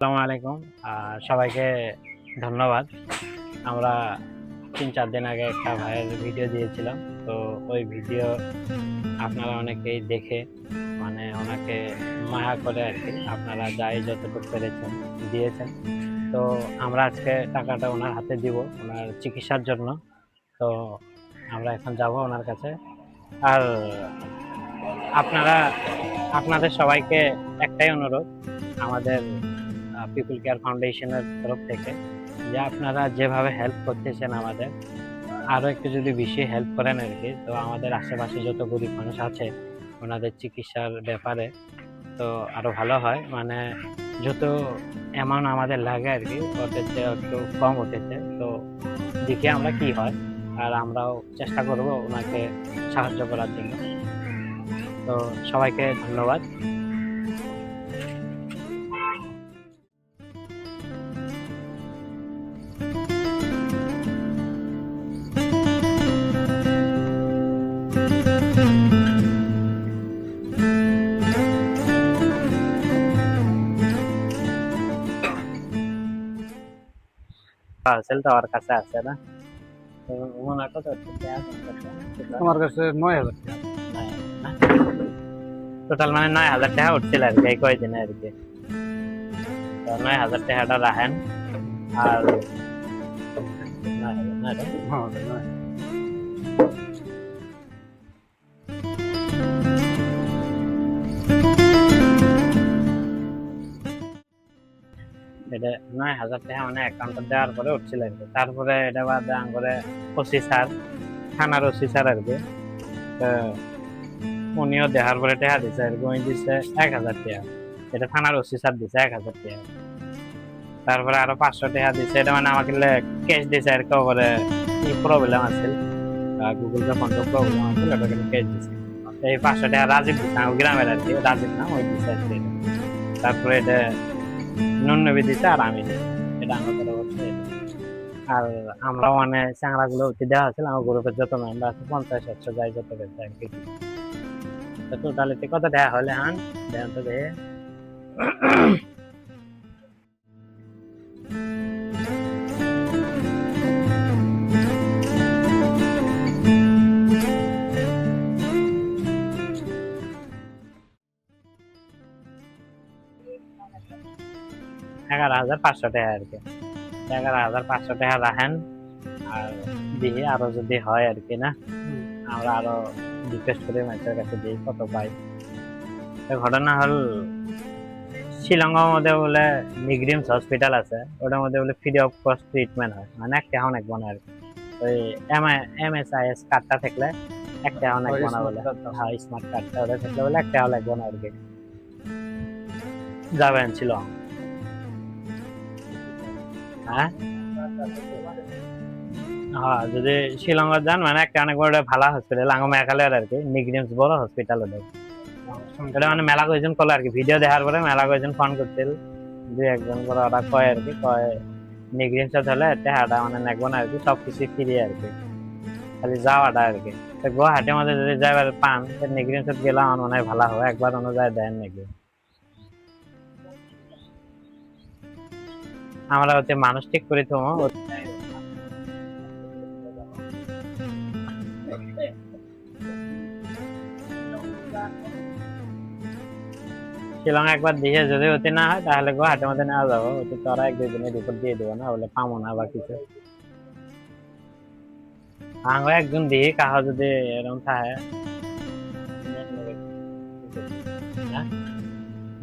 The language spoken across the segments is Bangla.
আসসালামু আলাইকুম। সবাইকে ধন্যবাদ। আমরা ৩-৪ দিন আগে একটা ভাইয়ের ভিডিও দিয়েছিলাম। তো ওই ভিডিও আপনারা অনেকেই দেখে ওনাকে মায়া করে আরকি আপনারা যাই যতটুকু পেরেছেন দিয়েছেন। তো আমরা আজকে টাকাটা ওনার হাতে দিব ওনার চিকিৎসার জন্য। তো আমরা এখন যাব ওনার কাছে। আর আপনারা আপনাদের সবাইকে একটাই অনুরোধ আমাদের পিপল কেয়ার ফাউন্ডেশনের তরফ থেকে যে আপনারা যেভাবে হেল্প করতেছেন আমাদের আরও একটু যদি বেশি হেল্প করেন আরকি। তো আমাদের আশেপাশে যত গরিব মানুষ আছে ওনাদের চিকিৎসার ব্যাপারে তো আরো ভালো হয়। যত অ্যামাউন্ট আমাদের লাগে আরকি ওদের চেয়ে একটু কম উঠেছে। তো দেখি আমরা কি হয়। আর আমরাও চেষ্টা করব ওনাকে সাহায্য করার জন্য। তো সবাইকে ধন্যবাদ। পার্সেলটা ওর কাছে আছে না? তো ওনার কত হচ্ছে? তোমার কাছে ৯,০০০ টাকা। টোটাল ৯,০০০ টাকা উঠছিল আর কি এই কয়দিনে আর কি। তো ৯,০০০ টাকাটা রাখেন। আর ৯,০০০ না রে? হ্যাঁ, ৯,০০০। এটা ৯,০০০ টাকা অ্যাকাউন্টে দেওয়ার পরে উঠছিল আর কি। তারপরে এটা বাদে আঙ্গরে ওসি স্যার, থানার ওসি স্যার আর কি। তো উনিও দেখার পরে টাকা দিছে আর কি। উনি দিছে ১,০০০ টাকা। এটা থানার ওসি স্যার দিছে ১,০০০ টাকা। তারপরে আরো ৫০০ টাকা দিছে। এটা আমাকে ক্যাশ দিছে আর কি। ওপরে কি প্রবলেম আছে Google pay phone pay problem আছে ওটা ক্যাশ দিছে। এই ৫০০ টাকা রাজীব দিছে আমার গ্রামের আর কি। রাজীব না ওই দিছে আর কি। তারপরে এটা নুননবী দিছে আর আমি দিছি। এটা আমার করে বলছে। আর আমরা চ্যাংড়া গুলো দেওয়া হয়েছিল আমার গ্রুপের যত মেম্বার আছে ৫০-১০০ যাই যত পেয়েছে আর কি। তো টোটালিতে কত টাকা হলে হান দেন তো দেখে। ১১,৫০০ টাকা আর কি। ১১,৫০০ টাকা রাখেন। আর দিই আরো যদি হয় আর কি না আমরা আরো রিকোয়েস্ট করে মানুষের কাছে দিই কত পাই। ঘটনা হল শিলংয়ের মধ্যে বলে নিগ্রিমস হসপিটাল আছে ওটার মধ্যে বলে ফ্রি অফ কস্ট ট্রিটমেন্ট হয় একটা অনেক বনে আর কি। ওই MSIS কার্ডটা থাকলে একটা অনেক বনা বলে হ্যাঁ স্মার্ট কার্ডটা ওটা থাকলে বলে একটা অনেক বনা আর কি। যাবেন শিলং? হ্যাঁ হ্যাঁ যদি শিলংয়ে যান একটা অনেক বড় ভালো হসপিটাল আঙ্গ মেঘালয়ের আর কি। নিগ্রিমস বড় হসপিটাল ওটা। এটা মেলা কয়েকজন কল আর কি। ভিডিও দেখার পরে মেলা কয়েকজন ফোন করছিল। দুই একজন করে ওরা কয় আর কি কয় নিগ্রিমস হলে টাকাটা নেবো না আর কি। সবকিছু ফ্রি আর কি খালি যাওয়াটা আর কি। তো গুয়াহাটির মধ্যে যদি যাইবার পান নিগ্রিমস গেলাম আমার মনে হয় ভালো হবে। একবার অনুযায়ী দেন নাকি আমরা মানুষ ঠিক করে তো শিলং একবার দিয়ে যদি হতে না হয় তাহলে গুয়াহাটির মধ্যে নেওয়া যাবো। তোরা ১-২ দিনের রিপোর্ট দিয়ে দেবো না বলে পাবো না বা কিছু। আঙ্গ একজন দিয়ে কাহ যদি এরকম থাকে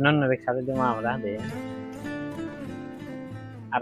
নন্নবিক সাথে দিব আমরা দিয়ে। আর